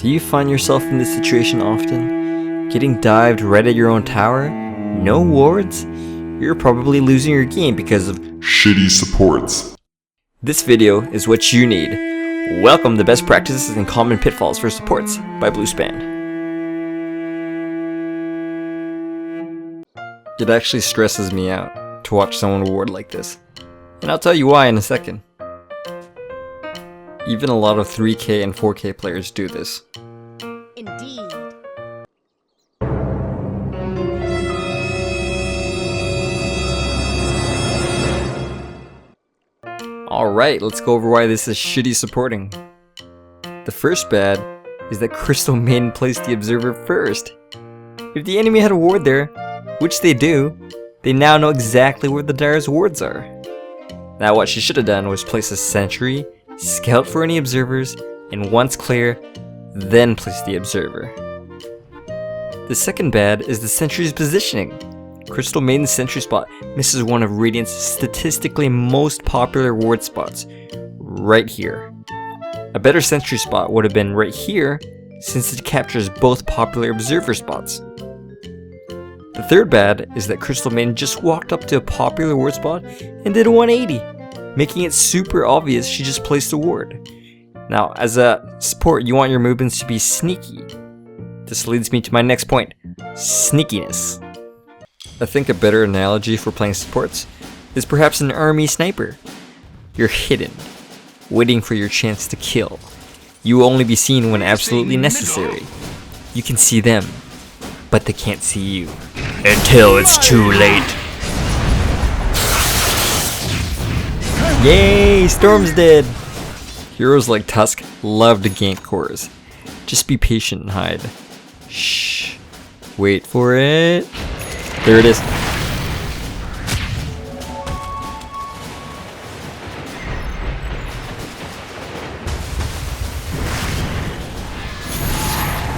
Do you find yourself in this situation often? Getting dived right at your own tower? No wards? You're probably losing your game because of shitty supports. This video is what you need. Welcome to Best Practices and Common Pitfalls for Supports by Bluespan. It actually stresses me out to watch someone ward like this, and I'll tell you why in a second. Even a lot of 3K and 4K players do this. Indeed. Alright, let's go over why this is shitty supporting. The first bad is that Crystal Maiden placed the Observer first. If the enemy had a ward there, which they do, they now know exactly where the Dire's wards are. Now what she should have done was place a sentry, scout for any observers, and once clear, then place the Observer. The second bad is the sentry's positioning. Crystal Maiden's sentry spot misses one of Radiant's statistically most popular ward spots, right here. A better sentry spot would have been right here, since it captures both popular observer spots. The third bad is that Crystal Maiden just walked up to a popular ward spot and did a 180, making it super obvious she just placed a ward. Now, as a support, you want your movements to be sneaky. This leads me to my next point, sneakiness. I think a better analogy for playing supports is perhaps an army sniper. You're hidden, waiting for your chance to kill. You will only be seen when absolutely necessary. You can see them, but they can't see you. Until it's too late. Yay, Storm's dead! Heroes like Tusk love to gank cores. Just be patient and hide. Shh. Wait for it. There it is.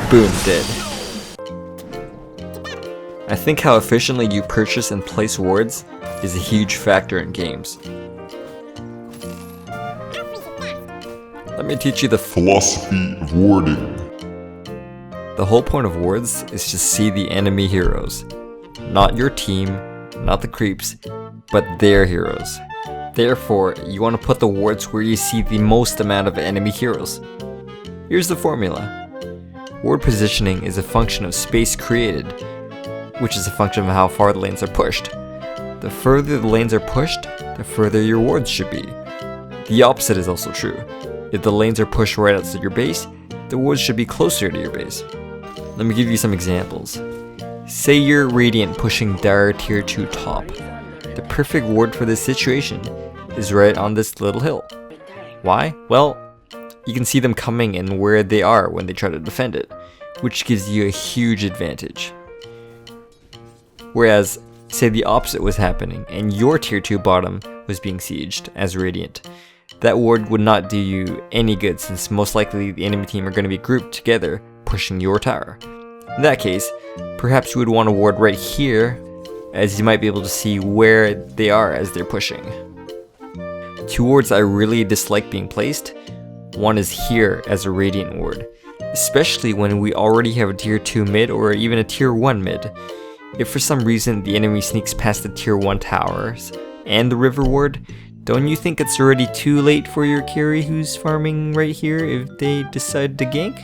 Boom, dead. I think how efficiently you purchase and place wards is a huge factor in games. Let me teach you the philosophy of warding. The whole point of wards is to see the enemy heroes. Not your team, not the creeps, but their heroes. Therefore, you want to put the wards where you see the most amount of enemy heroes. Here's the formula. Ward positioning is a function of space created, which is a function of how far the lanes are pushed. The further the lanes are pushed, the further your wards should be. The opposite is also true. If the lanes are pushed right outside your base, the wards should be closer to your base. Let me give you some examples. Say you're Radiant pushing Dire tier 2 top. The perfect ward for this situation is right on this little hill. Why? Well, you can see them coming and where they are when they try to defend it, which gives you a huge advantage. Whereas, say the opposite was happening and your tier 2 bottom was being sieged as Radiant. That ward would not do you any good since most likely the enemy team are going to be grouped together pushing your tower. In that case, perhaps you would want to ward right here, as you might be able to see where they are as they're pushing. Two wards I really dislike being placed. One is here as a Radiant ward, especially when we already have a tier 2 mid or even a tier 1 mid. If for some reason the enemy sneaks past the tier 1 towers and the river ward, don't you think it's already too late for your carry who's farming right here if they decide to gank?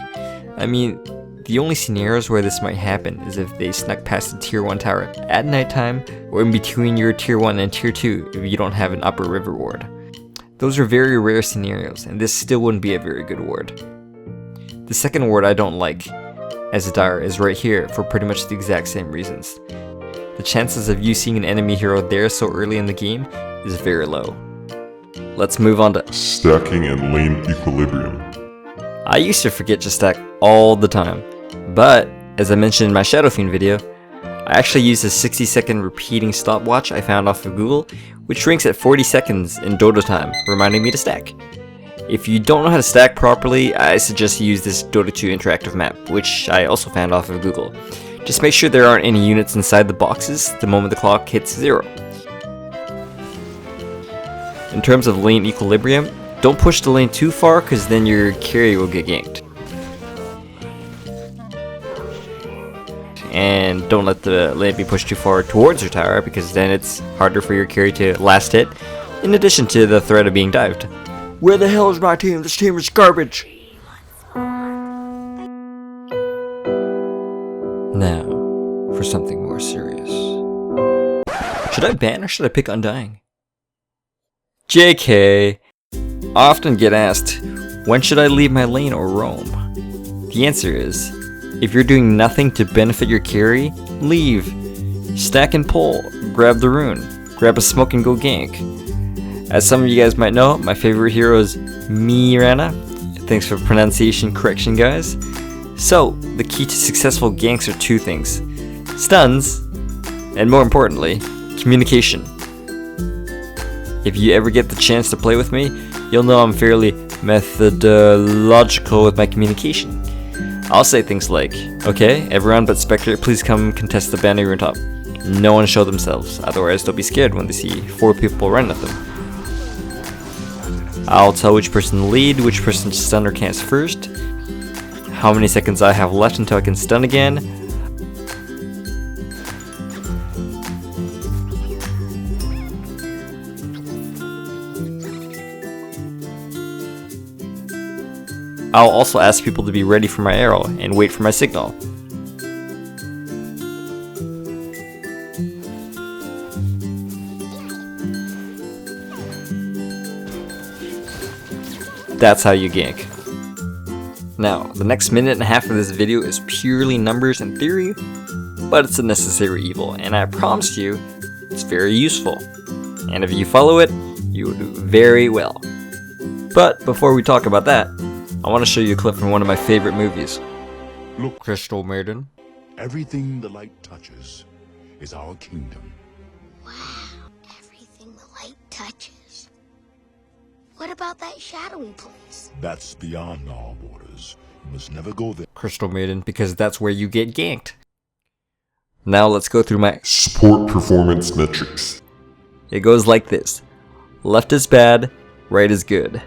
I mean, the only scenarios where this might happen is if they snuck past the tier 1 tower at nighttime or in between your tier 1 and tier 2 if you don't have an upper river ward. Those are very rare scenarios and this still wouldn't be a very good ward. The second ward I don't like as a Dire is right here for pretty much the exact same reasons. The chances of you seeing an enemy hero there so early in the game is very low. Let's move on to stacking and lane equilibrium. I used to forget to stack all the time, but as I mentioned in my Shadow Fiend video, I actually used a 60-second repeating stopwatch I found off of Google, which ranks at 40 seconds in DotA time, reminding me to stack. If you don't know how to stack properly, I suggest you use this Dota 2 interactive map, which I also found off of Google. Just make sure there aren't any units inside the boxes the moment the clock hits 0. In terms of lane equilibrium, don't push the lane too far because then your carry will get ganked. and don't let the lane be pushed too far towards your tower, because then it's harder for your carry to last hit, in addition to the threat of being dived. Where the hell is my team? This team is garbage! Now, for something more serious. Should I ban or should I pick Undying? JK! I often get asked, when should I leave my lane or roam? The answer is, if you're doing nothing to benefit your carry, leave. Stack and pull, grab the rune, grab a smoke and go gank. As some of you guys might know, my favorite hero is Mirana. Thanks for pronunciation correction, guys. So, the key to successful ganks are two things: stuns, and more importantly, communication. If you ever get the chance to play with me, you'll know I'm fairly methodological with my communication. I'll say things like, okay, everyone but Spectre, please come contest the banner on top. No one show themselves, otherwise they'll be scared when they see 4 people run at them. I'll tell which person to lead, which person to stun or cast first, how many seconds I have left until I can stun again. I'll also ask people to be ready for my arrow and wait for my signal. That's how you gank. Now, the next minute and a half of this video is purely numbers and theory, but it's a necessary evil, and I promise you, it's very useful. And if you follow it, you will do very well. But before we talk about that, I want to show you a clip from one of my favorite movies. Look, Crystal Maiden. everything the light touches is our kingdom. Wow, everything the light touches. What about that shadowy place? That's beyond our borders. You must never go there. Crystal Maiden, because that's where you get ganked. Now let's go through my... Support performance metrics. It goes like this. Left is bad, right is good.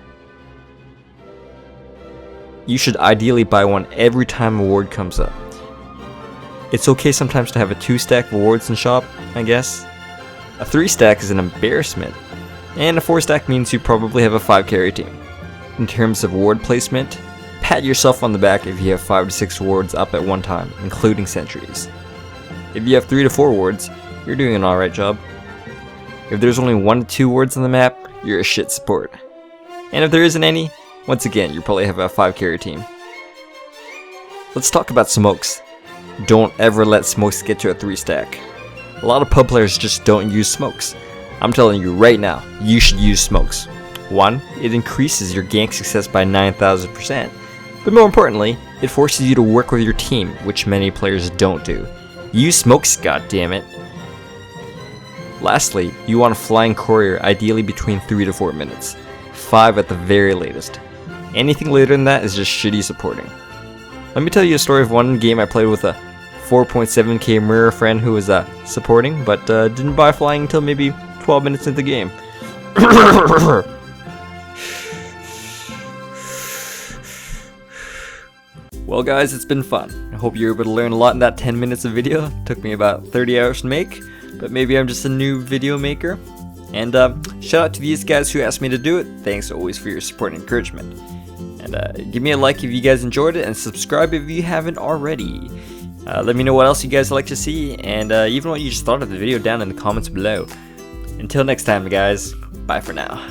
You should ideally buy one every time a ward comes up. It's okay sometimes to have a 2-stack of wards in shop, I guess. A 3-stack is an embarrassment, and a 4-stack means you probably have a 5 carry team. In terms of ward placement, pat yourself on the back if you have 5 to 6 wards up at one time, including sentries. If you have 3 to 4 wards, you're doing an alright job. If there's only 1 to 2 wards on the map, you're a shit support. And if there isn't any, once again, you probably have a 5 carry team. Let's talk about smokes. Don't ever let smokes get to a 3-stack. A lot of pub players just don't use smokes. I'm telling you right now, you should use smokes. 1, it increases your gank success by 9,000%. But more importantly, it forces you to work with your team, which many players don't do. Use smokes, goddammit. Lastly, you want a flying courier ideally between 3 to 4 minutes. 5 at the very latest. Anything later than that is just shitty supporting. Let me tell you a story of one game I played with a 4.7k mirror friend who was supporting, but didn't buy flying until maybe 12 minutes into the game. Well guys, it's been fun. I hope you were able to learn a lot in that 10 minutes of video. It took me about 30 hours to make, but maybe I'm just a new video maker. And shout out to these guys who asked me to do it. Thanks always for your support and encouragement. And give me a like if you guys enjoyed it, and subscribe if you haven't already. Let me know what else you guys would like to see, and even what you just thought of the video down in the comments below. Until next time guys, bye for now.